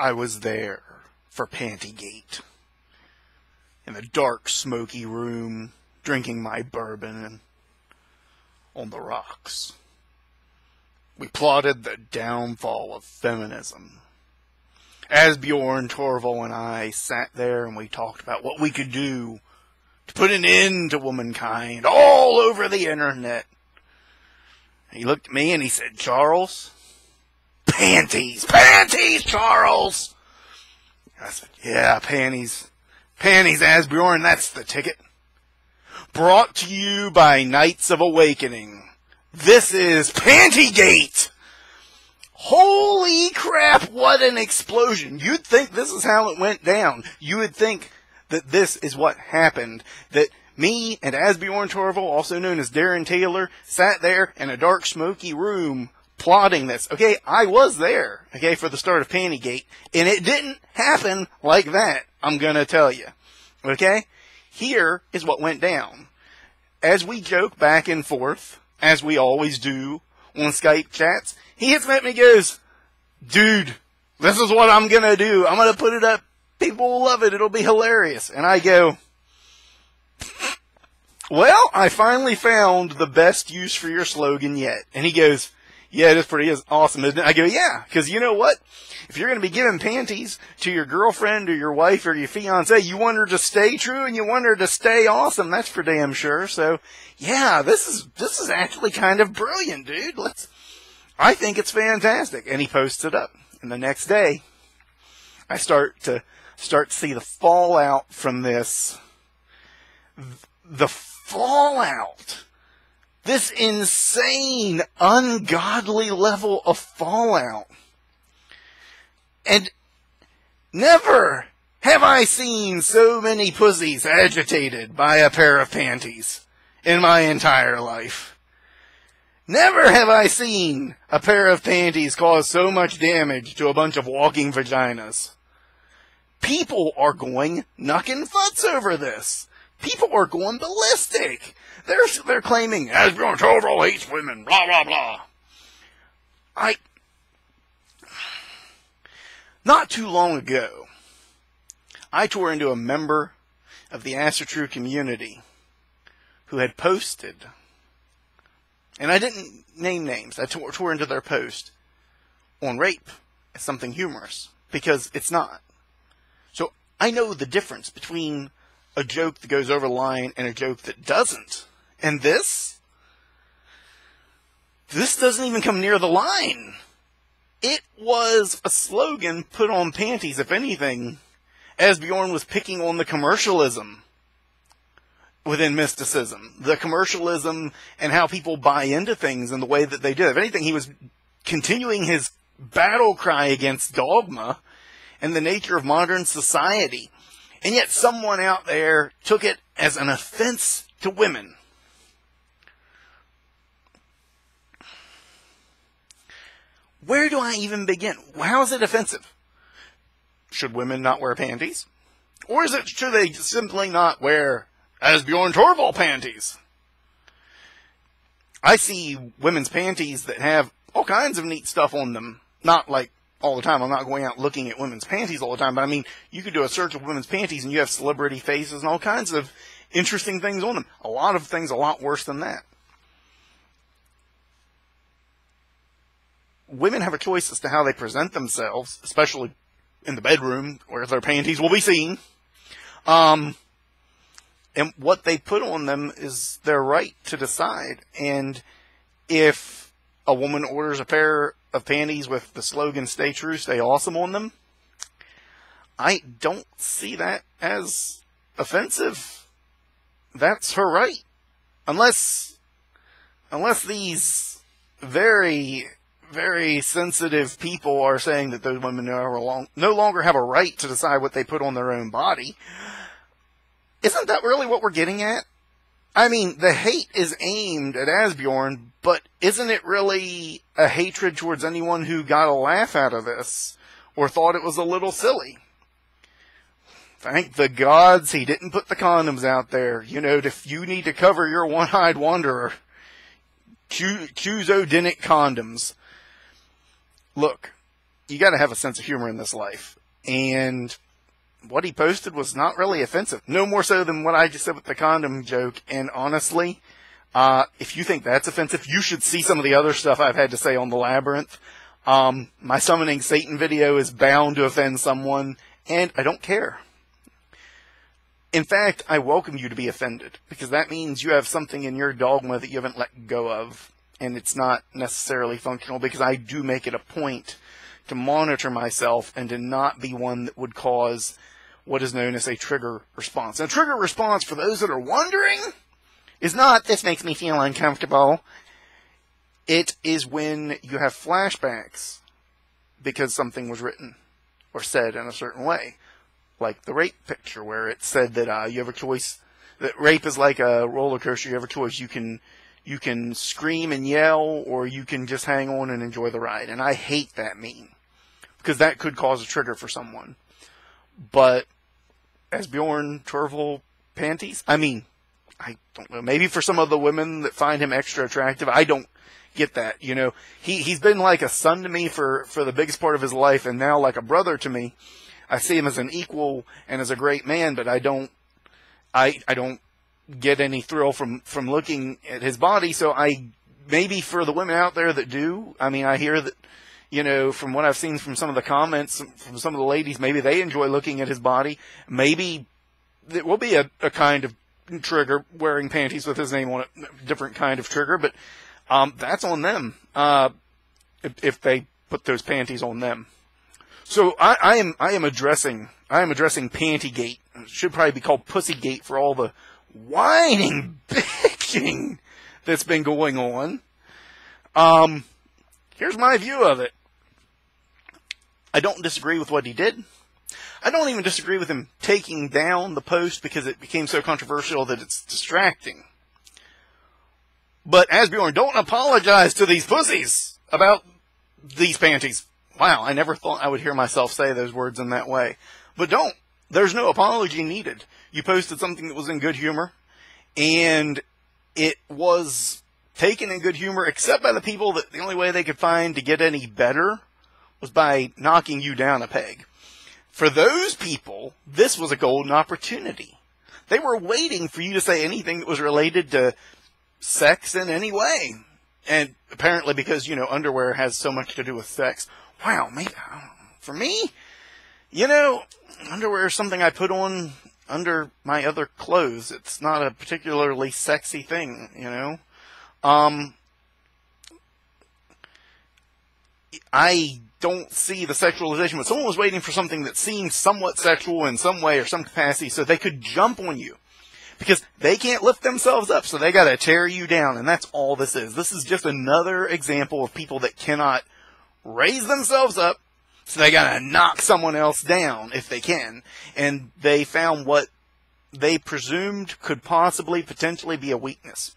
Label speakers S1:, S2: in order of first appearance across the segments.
S1: I was there for Pantygate. In the dark, smoky room, drinking my bourbon and on the rocks. We plotted the downfall of feminism. Asbjorn Torvol and I sat there and we talked about what we could do to put an end to womankind all over the internet. And he looked at me and he said, "Charles, panties, panties, Charles." I said, "Yeah, panties. Panties, Asbjorn, that's the ticket. Brought to you by Knights of Awakening. This is Pantygate." Holy crap, what an explosion. You'd think this is how it went down. You would think that this is what happened. That me and Asbjorn Torvol, also known as Darren Taylor, sat there in a dark, smoky room plotting this. Okay, I was there, okay, for the start of Pantygate, and it didn't happen like that, I'm gonna tell you. Okay? Here is what went down. As we joke back and forth, as we always do on Skype chats, he hits me up and he goes, "Dude, this is what I'm gonna do. I'm gonna put it up. People will love it. It'll be hilarious." And I go, "Well, I finally found the best use for your slogan yet." And he goes, "Yeah, it is pretty awesome, isn't it?" I go, "Yeah, because you know what? If you're going to be giving panties to your girlfriend or your wife or your fiance, you want her to stay true and you want her to stay awesome. That's for damn sure. So, yeah, this is actually kind of brilliant, dude. I think it's fantastic." And he posts it up. And the next day, I start to see the fallout from this. The fallout. This insane, ungodly level of fallout. And never have I seen so many pussies agitated by a pair of panties in my entire life. Never have I seen a pair of panties cause so much damage to a bunch of walking vaginas. People are going knuckin' futz over this. People are going ballistic. They're claiming, "Asbjorn Torvol hates women, blah, blah, blah." Not too long ago, I tore into a member of the Assertrue community who had posted, and I didn't name names, I tore into their post on rape as something humorous, because it's not. So I know the difference between a joke that goes over the line and a joke that doesn't. And this doesn't even come near the line. It was a slogan put on panties. If anything, Asbjorn was picking on the commercialism within mysticism. The commercialism and how people buy into things and the way that they do. If anything, he was continuing his battle cry against dogma and the nature of modern society. And yet someone out there took it as an offense to women. Where do I even begin? How is it offensive? Should women not wear panties? Or should they simply not wear Asbjorn Torvol panties? I see women's panties that have all kinds of neat stuff on them. Not like all the time. I'm not going out looking at women's panties all the time. But I mean, you could do a search of women's panties and you have celebrity faces and all kinds of interesting things on them. A lot of things a lot worse than that. Women have a choice as to how they present themselves, especially in the bedroom where their panties will be seen. And what they put on them is their right to decide. And if a woman orders a pair of panties with the slogan "Stay True, Stay Awesome" on them, I don't see that as offensive. That's her right. Unless these very, very sensitive people are saying that those women no longer have a right to decide what they put on their own body. Isn't that really what we're getting at? I mean, the hate is aimed at Asbjorn, but isn't it really a hatred towards anyone who got a laugh out of this or thought it was a little silly? Thank the gods he didn't put the condoms out there. You know, if you need to cover your one-eyed wanderer, choose Odinic condoms. Look, you got to have a sense of humor in this life. And what he posted was not really offensive. No more so than what I just said with the condom joke. And honestly, if you think that's offensive, you should see some of the other stuff I've had to say on the Labyrinth. My summoning Satan video is bound to offend someone, and I don't care. In fact, I welcome you to be offended, because that means you have something in your dogma that you haven't let go of, and it's not necessarily functional, because I do make it a point to monitor myself and to not be one that would cause what is known as a trigger response. And a trigger response, for those that are wondering, is not, this makes me feel uncomfortable. It is when you have flashbacks because something was written or said in a certain way. Like the rape picture, where it said that you have a choice, that rape is like a roller coaster. You have a choice. You can scream and yell, or you can just hang on and enjoy the ride. And I hate that meme, because that could cause a trigger for someone. But Asbjorn Torvol Panties? I mean, I don't know. Maybe for some of the women that find him extra attractive, I don't get that. You know, he's been like a son to me for the biggest part of his life, and now like a brother to me. I see him as an equal and as a great man, but I don't get any thrill from looking at his body. So maybe for the women out there that do, I mean, I hear that, you know, from what I've seen from some of the comments from some of the ladies, maybe they enjoy looking at his body. Maybe it will be a kind of trigger, wearing panties with his name on it, a different kind of trigger, but that's on them, if they put those panties on them. So I am addressing Pantygate. It should probably be called Pussygate for all the whining, bitching that's been going on. Here's my view of it. I don't disagree with what he did. I don't even disagree with him taking down the post because it became so controversial that it's distracting. But Asbjorn, don't apologize to these pussies about these panties. Wow, I never thought I would hear myself say those words in that way. But don't. There's no apology needed. You posted something that was in good humor, and it was taken in good humor, except by the people that the only way they could find to get any better was by knocking you down a peg. For those people, this was a golden opportunity. They were waiting for you to say anything that was related to sex in any way. And apparently because, you know, underwear has so much to do with sex. Wow, maybe, for me, you know, underwear is something I put on under my other clothes. It's not a particularly sexy thing, you know. I don't see the sexualization, but someone was waiting for something that seemed somewhat sexual in some way or some capacity so they could jump on you. Because they can't lift themselves up, so they got to tear you down, and that's all this is. This is just another example of people that cannot raise themselves up, so they got to knock someone else down if they can. And they found what they presumed could possibly, potentially be a weakness.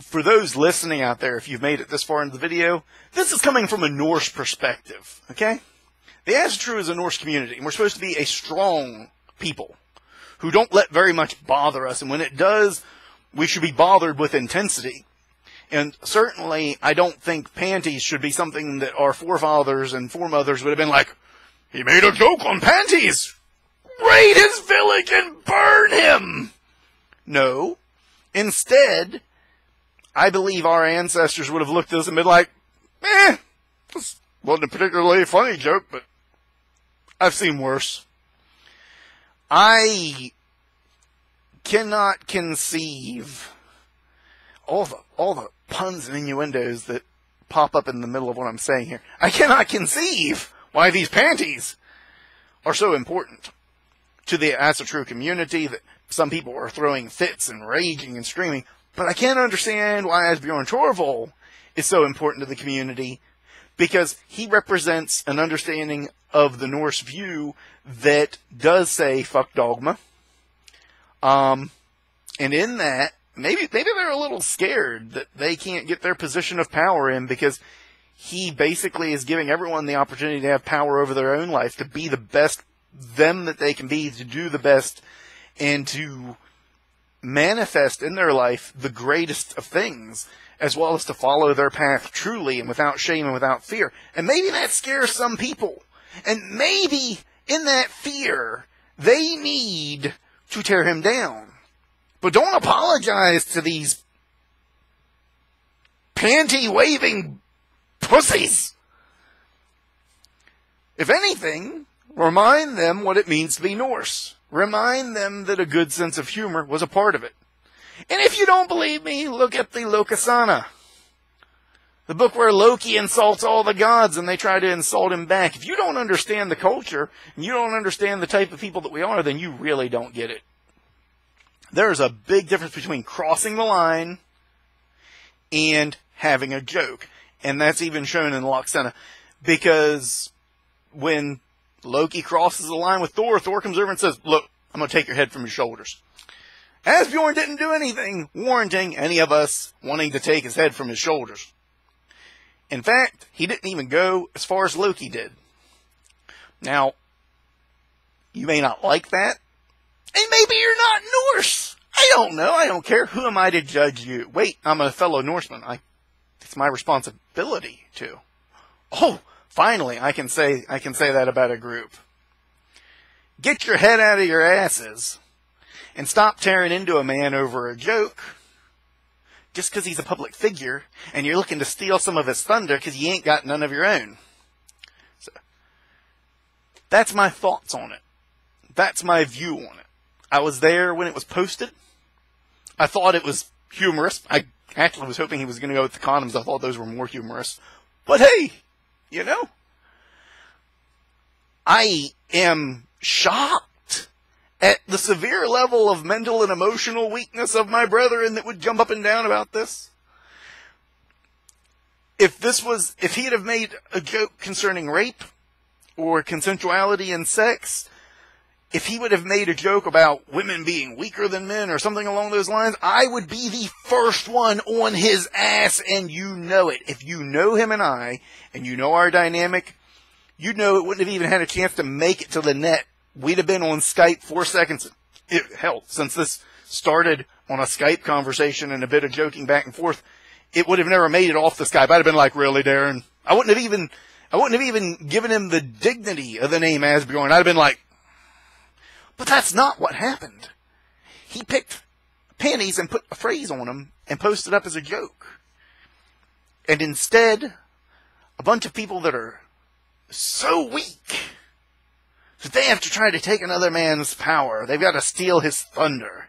S1: For those listening out there, if you've made it this far into the video, this is coming from a Norse perspective, okay? The Asatru is a Norse community, and we're supposed to be a strong people who don't let very much bother us, and when it does, we should be bothered with intensity. And certainly, I don't think panties should be something that our forefathers and foremothers would have been like, he made a joke on panties! Raid his village and burn him! No. Instead, I believe our ancestors would have looked at us and been like, this wasn't a particularly funny joke, but I've seen worse. I cannot conceive all the puns and innuendos that pop up in the middle of what I'm saying here. I cannot conceive why these panties are so important to the Asatru community, that some people are throwing fits and raging and screaming. But I can't understand why Asbjorn Torvol is so important to the community, because he represents an understanding of the Norse view that does say fuck dogma. And in that, maybe they're a little scared that they can't get their position of power in, because he basically is giving everyone the opportunity to have power over their own life, to be the best them that they can be, to do the best, and to manifest in their life the greatest of things. as well as to follow their path truly and without shame and without fear. And maybe that scares some people. And maybe in that fear, they need to tear him down. But don't apologize to these panty-waving pussies. If anything, remind them what it means to be Norse. Remind them that a good sense of humor was a part of it. And if you don't believe me, look at the Lokasana, the book where Loki insults all the gods and they try to insult him back. If you don't understand the culture, and you don't understand the type of people that we are, then you really don't get it. There's a big difference between crossing the line and having a joke. And that's even shown in Loksana. Because when Loki crosses the line with Thor, Thor comes over and says, look, I'm going to take your head from your shoulders. Asbjorn didn't do anything warranting any of us wanting to take his head from his shoulders. In fact, he didn't even go as far as Loki did. Now, you may not like that, and maybe you're not Norse. I don't know. I don't care. Who am I to judge you? Wait, I'm a fellow Norseman. It's my responsibility to. Oh, finally, I can say that about a group. Get your head out of your asses and stop tearing into a man over a joke just because he's a public figure and you're looking to steal some of his thunder because you ain't got none of your own. So, that's my thoughts on it. That's my view on it. I was there when it was posted. I thought it was humorous. I actually was hoping he was going to go with the condoms. I thought those were more humorous. But hey, you know, I am shocked at the severe level of mental and emotional weakness of my brethren that would jump up and down about this. If he'd have made a joke concerning rape or consensuality and sex, if he would have made a joke about women being weaker than men or something along those lines, I would be the first one on his ass, and you know it. If you know him and I, and you know our dynamic, you'd know it wouldn't have even had a chance to make it to the net. We'd have been on Skype 4 seconds. Hell, since this started on a Skype conversation and a bit of joking back and forth, it would have never made it off the Skype. I'd have been like, really, Darren? I wouldn't have even given him the dignity of the name Asbjorn. I'd have been like, but that's not what happened. He picked panties and put a phrase on them and posted up as a joke. And instead, a bunch of people that are so weak that they have to try to take another man's power, they've got to steal his thunder,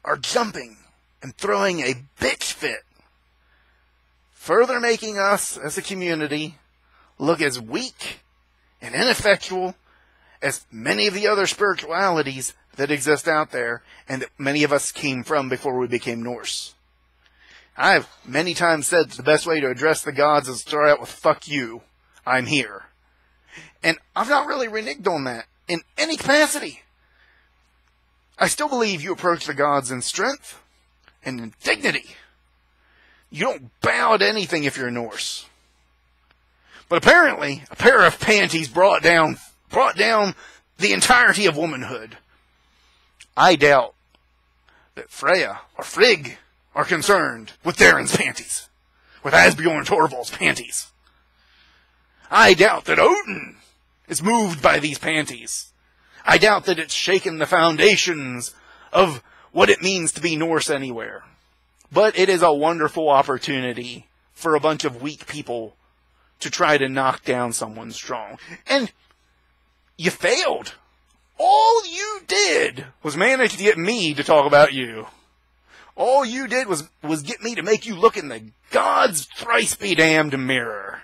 S1: are jumping and throwing a bitch fit, further making us as a community look as weak and ineffectual as many of the other spiritualities that exist out there and that many of us came from before we became Norse. I've many times said the best way to address the gods is to start out with, fuck you, I'm here. And I've not really reneged on that in any capacity. I still believe you approach the gods in strength and in dignity. You don't bow to anything if you're Norse. But apparently, a pair of panties brought down the entirety of womanhood. I doubt that Freya or Frigg are concerned with Darren's panties, with Asbjorn Torvol's panties. I doubt that Odin is moved by these panties. I doubt that it's shaken the foundations of what it means to be Norse anywhere. But it is a wonderful opportunity for a bunch of weak people to try to knock down someone strong. And you failed. All you did was manage to get me to talk about you. All you did was get me to make you look in the God's thrice be damned mirror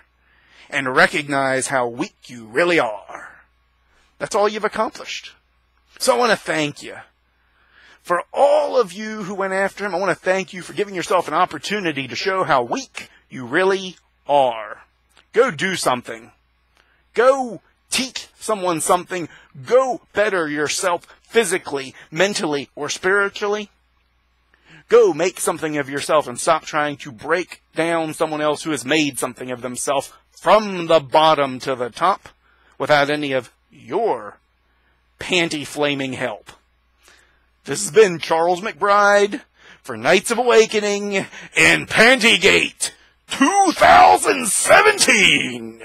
S1: and recognize how weak you really are. That's all you've accomplished. So I want to thank you. For all of you who went after him, I want to thank you for giving yourself an opportunity to show how weak you really are. Go do something. Go teach someone something. Go better yourself physically, mentally, or spiritually. Go make something of yourself and stop trying to break down someone else who has made something of themselves from the bottom to the top without any of your panty-flaming help. This has been Charles McBride for Knights of Awakening in Pantygate 2017.